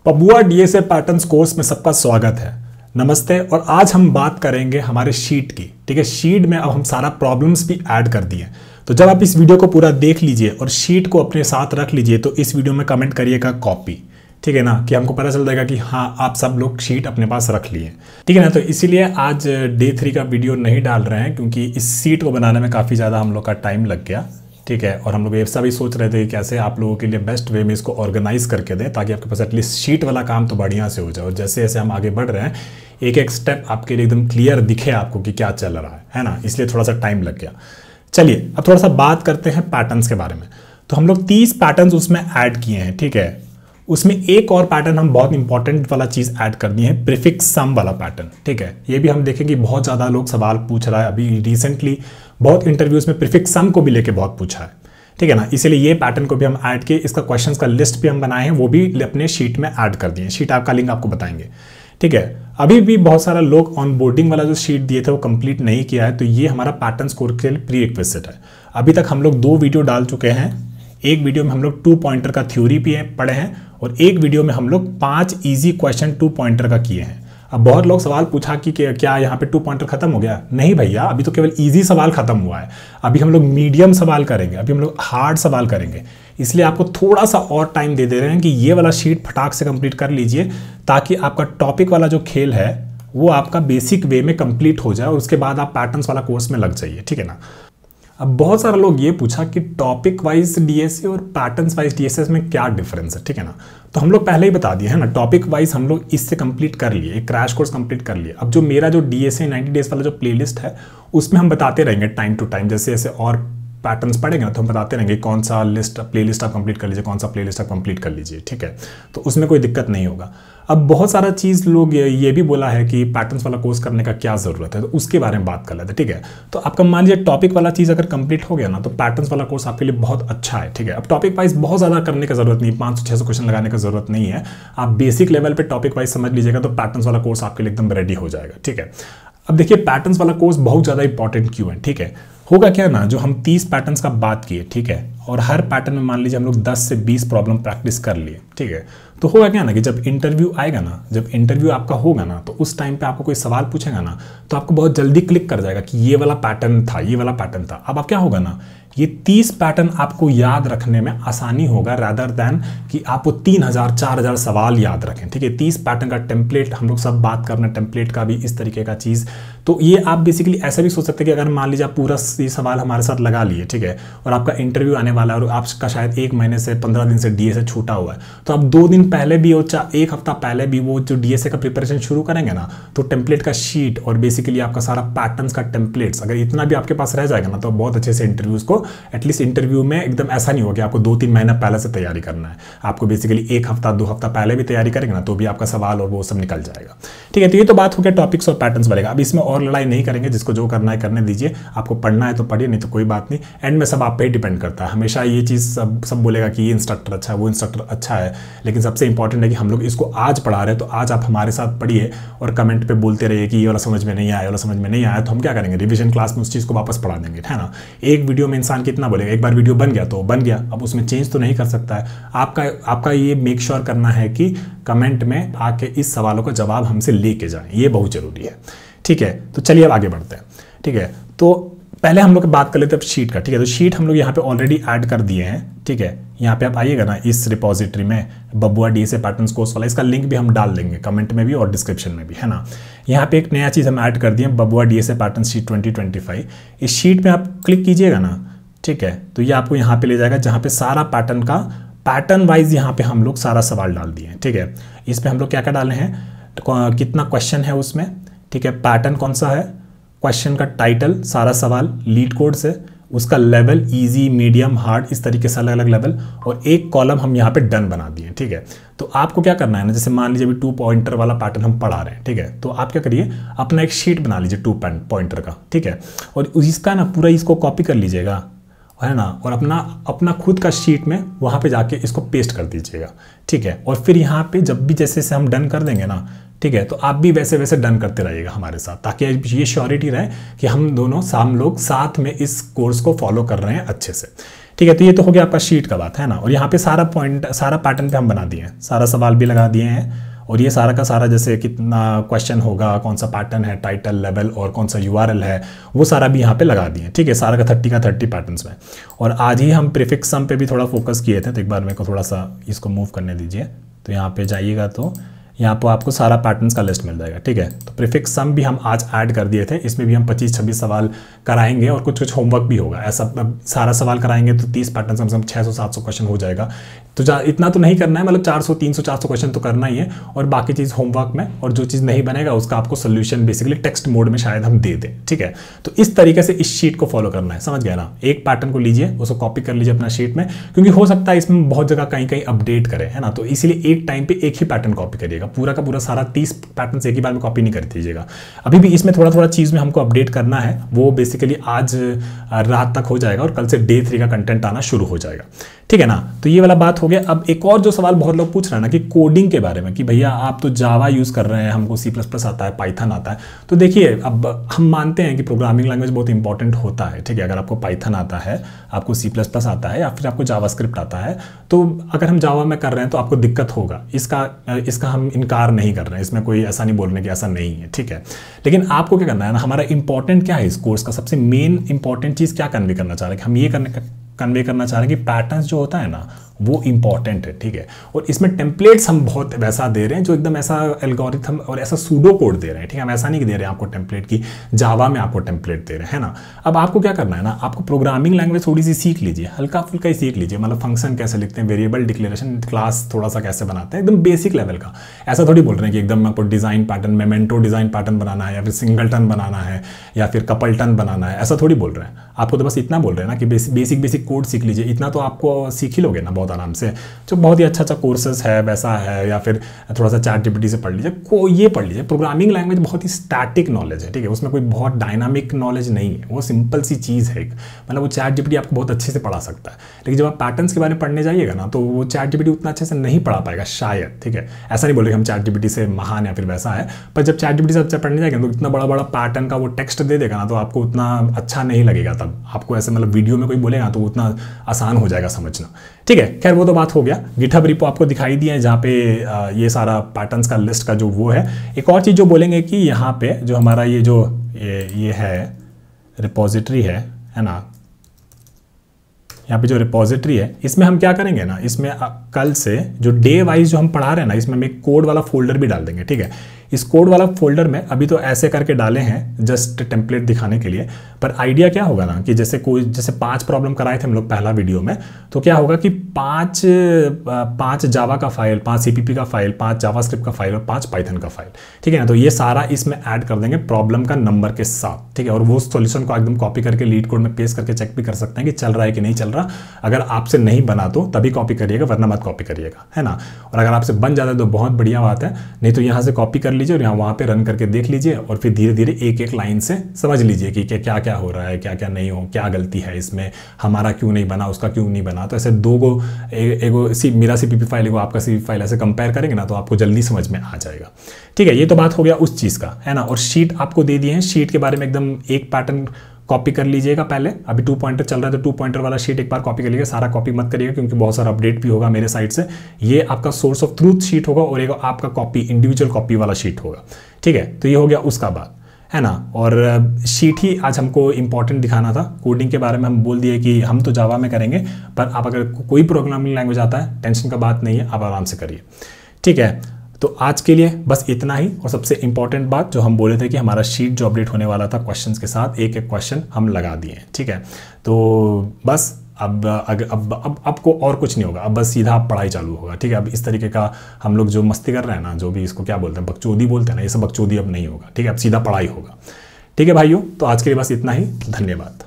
बबुआ DSA patterns course में सबका स्वागत है। नमस्ते। और आज हम बात करेंगे हमारे शीट की। ठीक है, शीट में अब हम सारा प्रॉब्लम्स भी ऐड कर दिए। तो जब आप इस वीडियो को पूरा देख लीजिए और शीट को अपने साथ रख लीजिए तो इस वीडियो में कमेंट करिएगा कॉपी। ठीक है ना, कि हमको पता चल जाएगा कि हाँ आप सब लोग शीट अपने पास रख लिए। ठीक है ना, तो इसीलिए आज डे 3 का वीडियो नहीं डाल रहे हैं क्योंकि इस शीट को बनाने में काफ़ी ज़्यादा हम लोग का टाइम लग गया। ठीक है, और हम लोग ऐसा भी सोच रहे थे कि कैसे आप लोगों के लिए बेस्ट वे में इसको ऑर्गेनाइज करके दें ताकि आपके पास एटलीस्ट शीट वाला काम तो बढ़िया से हो जाए। और जैसे जैसे हम आगे बढ़ रहे हैं एक एक स्टेप आपके लिए एकदम क्लियर दिखे आपको कि क्या चल रहा है ना, इसलिए थोड़ा सा टाइम लग गया। चलिए अब थोड़ा सा बात करते हैं पैटर्न्स के बारे में। तो हम लोग 30 पैटर्न्स उसमें ऐड किए हैं। ठीक है, उसमें एक और पैटर्न हम बहुत इंपॉर्टेंट वाला चीज़ ऐड कर दिए हैं, प्रीफिक्स सम वाला पैटर्न। ठीक है, ये भी हम देखेंगे बहुत ज़्यादा लोग सवाल पूछ रहा है। अभी रिसेंटली बहुत इंटरव्यूज में प्रीफिक्स सम को भी लेके बहुत पूछा है। ठीक है ना, इसीलिए ये पैटर्न को भी हम ऐड किए। इसका क्वेश्चंस का लिस्ट भी हम बनाए हैं, वो भी अपने शीट में ऐड कर दिए। शीट आपका लिंक आपको बताएंगे। ठीक है, अभी भी बहुत सारा लोग ऑन बोर्डिंग वाला जो शीट दिए थे वो कंप्लीट नहीं किया है, तो ये हमारा पैटर्न स्कोर के लिए प्री रिक्वेस्ट है। अभी तक हम लोग 2 वीडियो डाल चुके हैं। एक वीडियो में हम लोग 2 पॉइंटर का थ्योरी भी पढ़े हैं और एक वीडियो में हम लोग 5 ईजी क्वेश्चन 2 पॉइंटर का किए हैं। अब बहुत लोग सवाल पूछा कि क्या यहाँ पे 2 पॉइंटर खत्म हो गया? नहीं भैया, अभी तो केवल इजी सवाल खत्म हुआ है। अभी हम लोग मीडियम सवाल करेंगे, अभी हम लोग हार्ड सवाल करेंगे। इसलिए आपको थोड़ा सा और टाइम दे रहे हैं कि ये वाला शीट फटाक से कंप्लीट कर लीजिए ताकि आपका टॉपिक वाला जो खेल है वो आपका बेसिक वे में कंप्लीट हो जाए और उसके बाद आप पैटर्न्स वाला कोर्स में लग जाइए। ठीक है ना। अब बहुत सारे लोग ये पूछा कि टॉपिक वाइज डीएसए और पैटर्न्स वाइज डीएसए में क्या डिफरेंस है। ठीक है ना, तो हम लोग पहले ही बता दिए है ना। टॉपिक वाइज हम लोग इससे कंप्लीट कर लिए, एक क्रैश कोर्स कंप्लीट कर लिए। अब जो मेरा जो डीएसए 90 डेज वाला जो प्लेलिस्ट है उसमें हम बताते रहेंगे टाइम टू टाइम, जैसे जैसे और पैटर्न्स पढ़ेंगे ना तो हम बताते रहेंगे कौन सा प्लेलिस्ट आप कंप्लीट कर लीजिए, कौन सा प्लेलिस्ट आप कंप्लीट कर लीजिए। ठीक है, तो उसमें कोई दिक्कत नहीं होगा। अब बहुत सारा चीज़ लोग ये भी बोला है कि पैटर्न्स वाला कोर्स करने का क्या ज़रूरत है, तो उसके बारे में बात कर लेते हैं। ठीक है, तो आपका मान लीजिए टॉपिक वाला चीज़ अगर कंप्लीट हो गया ना तो पैटर्न्स वाला कोर्स आपके लिए बहुत अच्छा है। ठीक है, अब टॉपिक वाइज बहुत ज़्यादा करने की जरूरत नहीं, 500-600 क्वेश्चन लगाने की जरूरत नहीं है। आप बेसिक लेवल पर टॉपिक वाइज समझ लीजिएगा तो पैटर्न्स वाला कोर्स आपके लिए एकदम रेडी हो जाएगा। ठीक है, अब देखिए पैटर्न्स वाला कोर्स बहुत ज़्यादा इंपॉर्टेंट क्यों है। ठीक है, होगा क्या ना, जो हम 30 पैटर्न्स का बात किए, ठीक है, और हर पैटर्न में मान लीजिए हम लोग 10 से 20 प्रॉब्लम प्रैक्टिस कर लिए। ठीक है, तो होगा क्या ना कि जब इंटरव्यू आएगा ना, जब इंटरव्यू आपका होगा ना तो उस टाइम पे आपको कोई सवाल पूछेगा ना तो आपको बहुत जल्दी क्लिक कर जाएगा कि ये वाला पैटर्न था, ये वाला पैटर्न था। अब क्या होगा ना, ये 30 पैटर्न आपको याद रखने में आसानी होगा रादर दैन कि आपको 3000-4000 सवाल याद रखें। ठीक है, 30 पैटर्न का टेम्पलेट हम लोग सब बात करना, टेम्पलेट का भी इस तरीके का चीज़। तो ये आप बेसिकली ऐसा भी सोच सकते हैं कि अगर मान लीजिए आप पूरा ये सवाल हमारे साथ लगा लिए, ठीक है, और आपका इंटरव्यू आने वाला है और आपका शायद 1 महीने से 15 दिन से डीएसए छूटा हुआ है, तो आप 2 दिन पहले भी और 1 हफ्ता पहले भी वो जो डीएसए का प्रिपरेशन शुरू करेंगे ना तो टेम्पलेट का शीट और बेसिकली आपका सारा पैटर्न्स का टेम्पलेट्स अगर इतना भी आपके पास रह जाएगा ना तो बहुत अच्छे से इंटरव्यूज को, एटलीस्ट इंटरव्यू में एकदम ऐसा नहीं होगा कि आपको 2-3 महीना पहले से तैयारी करना है। आपको बेसिकली 1 हफ्ता 2 हफ्ता पहले भी तैयारी करेंगे ना तो भी आपका सवाल और वो सब निकल जाएगा। ठीक है, तो ये तो बात हो गया टॉपिक्स और पैटर्न्स बढ़ेगा। अब इसमें और लड़ाई नहीं करेंगे, जिसको जो करना है करने दीजिए। आपको पढ़ना है तो पढ़िए, नहीं तो कोई बात नहीं। एंड में सब आप पे ही डिपेंड करता है। हमेशा ये चीज़ सब बोलेगा कि ये इंस्ट्रक्टर अच्छा है, वो इंस्ट्रक्टर अच्छा है, लेकिन सबसे इंपॉर्टेंट है कि हम लोग इसको आज पढ़ा रहे हैं तो आज आप हमारे साथ पढ़िए और कमेंट पे बोलते रहिए कि ये वाला समझ में नहीं आया, वाला समझ में नहीं आया, तो हम क्या करेंगे, रिवीजन क्लास में उस चीज़ को वापस पढ़ा देंगे। है ना, एक वीडियो में इंसान कितना बोलेगा, एक बार वीडियो बन गया तो बन गया, अब उसमें चेंज तो नहीं कर सकता है। आपका ये मेक श्योर करना है कि कमेंट में आके इस सवालों का जवाब हमसे लेके जाएं, ये बहुत जरूरी है। ठीक है, तो चलिए अब आगे बढ़ते हैं। ठीक है, तो पहले हम लोग बात कर लेते हैं शीट का। ठीक है, तो शीट हम लोग यहाँ पे ऑलरेडी ऐड कर दिए हैं। ठीक है, यहाँ पे आप आइएगा ना इस रिपोजिटरी में बबुआ डीएसए पैटर्न्स कोर्स वाला, इसका लिंक भी हम डाल देंगे कमेंट में भी और डिस्क्रिप्शन में भी, है ना। यहाँ पे एक नया चीज़ हम ऐड कर दिए, बबुआ डीएसए पैटर्न शीट 2025। इस शीट में आप क्लिक कीजिएगा ना, ठीक है, तो ये आपको यहाँ पे ले जाएगा जहाँ पे सारा पैटर्न का पैटर्न वाइज यहाँ पे हम लोग सारा सवाल डाल दिए हैं। ठीक है, इस पर हम लोग क्या क्या डाले हैं, तो कितना क्वेश्चन है उसमें, ठीक है, पैटर्न कौन सा है, क्वेश्चन का टाइटल, सारा सवाल, लीड कोड से, उसका लेवल, इजी, मीडियम, हार्ड, इस तरीके से अलग अलग लेवल, और एक कॉलम हम यहाँ पे डन बना दिए। ठीक है, तो आपको क्या करना है ना, जैसे मान लीजिए अभी 2 पॉइंटर वाला पैटर्न हम पढ़ा रहे हैं। ठीक है, तो आप क्या करिए, अपना एक शीट बना लीजिए 2 पॉइंटर का। ठीक है, और इसका ना पूरा इसको कॉपी कर लीजिएगा, है ना, और अपना खुद का शीट में वहाँ पे जाके इसको पेस्ट कर दीजिएगा। ठीक है, और फिर यहाँ पे जब भी जैसे हम डन कर देंगे ना, ठीक है, तो आप भी वैसे वैसे डन करते रहिएगा हमारे साथ, ताकि ये श्योरिटी रहे कि हम लोग साथ में इस कोर्स को फॉलो कर रहे हैं अच्छे से। ठीक है, तो ये तो हो गया आपका शीट का बात है ना। और यहाँ पे सारा पॉइंट, सारा पैटर्न पे हम बना दिए हैं, सारा सवाल भी लगा दिए हैं। और ये सारा का सारा जैसे कितना क्वेश्चन होगा, कौन सा पैटर्न है, टाइटल, लेवल और कौन सा URL है, वो सारा भी यहाँ पे लगा दिए। ठीक है, सारा का 30 पैटर्न्स में। और आज ही हम प्रीफिक्स सम पे भी थोड़ा फोकस किए थे, तो एक बार मेरे को थोड़ा सा इसको मूव करने दीजिए। तो यहाँ पे जाइएगा तो यहाँ पर आपको सारा पैटर्न्स का लिस्ट मिल जाएगा। ठीक है, तो प्रीफिक्स सम भी हम आज ऐड कर दिए थे, इसमें भी हम 25-26 सवाल कराएंगे और कुछ कुछ होमवर्क भी होगा। ऐसा सारा सवाल कराएंगे तो 30 पैटर्न कम से कम 600-700 क्वेश्चन हो जाएगा। तो इतना तो नहीं करना है, मतलब 400-300-400 क्वेश्चन तो करना ही है, और बाकी चीज़ होमवर्क में, और जो चीज़ नहीं बनेगा उसका आपको सोल्यूशन बेसिकली टेक्स्ट मोड में शायद हम दे दें। ठीक है, तो इस तरीके से इस शीट को फॉलो करना है, समझ गया ना। एक पैटर्न को लीजिए, उसको कॉपी कर लीजिए अपना शीट में, क्योंकि हो सकता है इसमें बहुत जगह कहीं कहीं अपडेट करें, है ना। तो इसीलिए एक टाइम पे एक ही पैटर्न कॉपी करिएगा, पूरा का पूरा सारा 30 पैटर्न एक ही बार में कॉपी नहीं कर दीजिएगा। अभी भी इसमें थोड़ा थोड़ा चीज़ में हमको अपडेट करना है, वो बेसिकली आज रात तक हो जाएगा और कल से डे 3 का कंटेंट आना शुरू हो जाएगा। ठीक है ना, तो ये वाला बात हो गया। अब एक और जो सवाल बहुत लोग पूछ रहे हैं ना कि कोडिंग के बारे में, कि भैया आप तो जावा यूज़ कर रहे हैं, हमको C++ आता है, पाइथन आता है। तो देखिए, अब हम मानते हैं कि प्रोग्रामिंग लैंग्वेज बहुत इंपॉर्टेंट होता है। ठीक है, अगर आपको पाइथन आता है, आपको C++ आता है, या फिर आपको जावास्क्रिप्ट आता है, तो अगर हम जावा में कर रहे हैं तो आपको दिक्कत होगा, इसका हम इनकार नहीं कर रहे हैं, इसमें कोई ऐसा नहीं बोल रहे कि ऐसा नहीं है। ठीक है, लेकिन आपको क्या करना है ना, हमारा इंपॉर्टेंट क्या है इस कोर्स का, सबसे मेन इंपॉर्टेंट चीज़ क्या कन्वे करना चाह रहे हैं कि हम ये कन्वे करना चाह रहे हैं कि पैटर्न्स जो होता है ना वो इंपॉर्टेंट है। ठीक है, और इसमें टेम्पलेट्स हम बहुत वैसा दे रहे हैं जो एकदम ऐसा एल्गोरिथम और ऐसा सूडो कोड दे रहे हैं। ठीक है, हम ऐसा नहीं दे रहे हैं आपको टेम्पलेट की, जावा में आपको टेम्पलेट दे रहे हैं, है ना। अब आपको क्या करना है ना, आपको प्रोग्रामिंग लैंग्वेज थोड़ी सी सीख लीजिए, हल्का फुल्का ही सीख लीजिए, मतलब फंक्शन कैसे लिखते हैं, वेरिएबल डिक्लेरेशन, क्लास थोड़ा सा कैसे बनाते हैं, एकदम बेसिक लेवल का। ऐसा थोड़ी बोल रहे हैं कि एकदम आपको design pattern, memento design pattern बनाना है, या फिर सिंगलटन बनाना है, या फिर कपलटन बनाना है, ऐसा थोड़ी बोल रहे हैं। आपको तो बस इतना बोल रहे हैं ना कि बेसिक कोड सीख लीजिए, इतना तो आपको सीख ही लोगे ना बहुत आराम से। जो बहुत ही अच्छा कोर्सेज है वैसा है, या फिर थोड़ा सा ChatGPT से पढ़ लीजिए, ये पढ़ लीजिए। प्रोग्रामिंग लैंग्वेज बहुत ही स्टैटिक नॉलेज है। ठीक है, उसमें कोई बहुत डायनामिक नॉलेज नहीं है, वो सिंपल सी चीज़ है। मतलब वो ChatGPT आपको बहुत अच्छे से पढ़ा सकता है, लेकिन जब आप पैटर्न्स के बारे में पढ़ने जाइएगा ना, तो वो ChatGPT उतना अच्छे से नहीं पढ़ा पाएगा शायद। ठीक है, ऐसा नहीं बोल रहे हम ChatGPT से महान या फिर वैसा है, पर जब ChatGPT से अच्छा पढ़ने जाएगा तो इतना बड़ा बड़ा पैटर्न का वो टेक्स्ट दे देगा ना, तो आपको उतना अच्छा नहीं लगेगा। तब आपको ऐसे मतलब वीडियो में कोई बोलेगा तो उतना आसान हो जाएगा समझना। ठीक है, खैर वो तो बात हो गया। गिटहब रिपो आपको दिखाई दिया है, जहाँ पे ये सारा पैटर्न्स का लिस्ट का जो वो है। एक और चीज़ जो बोलेंगे कि यहाँ पे जो हमारा ये है रिपोजिटरी है ना, यहाँ पे जो रिपोजिटरी है, इसमें हम क्या करेंगे ना, इसमें कल से जो डे वाइज जो हम पढ़ा रहे हैं ना, इसमें हम एक कोड वाला फोल्डर भी डाल देंगे। ठीक है, इस कोड वाला फोल्डर में अभी तो ऐसे करके डाले हैं जस्ट टेम्पलेट दिखाने के लिए, पर आइडिया क्या होगा ना कि जैसे 5 प्रॉब्लम कराए थे हम लोग पहला वीडियो में, तो क्या होगा कि 5 जावा का फाइल, 5 CPP का फाइल, 5 जावास्क्रिप्ट का फाइल और 5 पाइथन का फाइल। ठीक है ना, तो ये सारा इसमें ऐड कर देंगे प्रॉब्लम का नंबर के साथ। ठीक है, और वो सॉल्यूशन को एकदम कॉपी करके लीड कोड में पेस्ट करके चेक भी कर सकते हैं कि चल रहा है कि नहीं चल रहा। अगर आपसे नहीं बना तो तभी कॉपी करिएगा, वरना मत कॉपी करिएगा, है ना। और अगर आपसे बन जाता है तो बहुत बढ़िया बात है, नहीं तो यहाँ से कॉपी कर लीजिए और यहाँ वहाँ पे रन करके देख लीजिए, और फिर धीरे धीरे एक एक लाइन से समझ लीजिए कि क्या क्या हो रहा है, क्या क्या नहीं हो, क्या गलती है इसमें, हमारा क्यों नहीं बना, उसका क्यों नहीं बना। तो ऐसे मेरा CPP फाइल, एगो आपका CPP फाइल, ऐसे कंपेयर करेंगे ना तो आपको जल्दी समझ में आ जाएगा। ठीक है, ये तो बात हो गया उस चीज़ का, है ना। और शीट आपको दे दिए हैं, शीट के बारे में एकदम एक पैटर्न कॉपी कर लीजिएगा पहले। अभी 2 पॉइंटर चल रहा है तो 2 पॉइंटर वाला शीट एक बार कॉपी कर लीजिएगा, सारा कॉपी मत करिएगा क्योंकि बहुत सारा अपडेट भी होगा मेरे साइड से। ये आपका सोर्स ऑफ ट्रूथ शीट होगा और एक आपका कॉपी, इंडिविजुअल कॉपी वाला शीट होगा। ठीक है, तो ये हो गया उसका बात, है ना। और शीट ही आज हमको इंपॉर्टेंट दिखाना था। कोडिंग के बारे में हम बोल दिए कि हम तो जावा में करेंगे, पर आप अगर कोई प्रोग्रामिंग लैंग्वेज आता है, टेंशन का बात नहीं है, आप आराम से करिए। ठीक है, तो आज के लिए बस इतना ही। और सबसे इंपॉर्टेंट बात जो हम बोले थे कि हमारा शीट जो अपडेट होने वाला था क्वेश्चंस के साथ, एक एक क्वेश्चन हम लगा दिए हैं। ठीक है, तो बस अब आपको और कुछ नहीं होगा, अब बस सीधा आप पढ़ाई चालू होगा। ठीक है, अब इस तरीके का हम लोग जो मस्ती कर रहे हैं ना, जो भी इसको क्या बोलते हैं, बकचोदी बोलते हैं ना, ये सब बकचोदी अब नहीं होगा। ठीक है, अब सीधा पढ़ाई होगा। ठीक है भाइयों, तो आज के लिए बस इतना ही। धन्यवाद।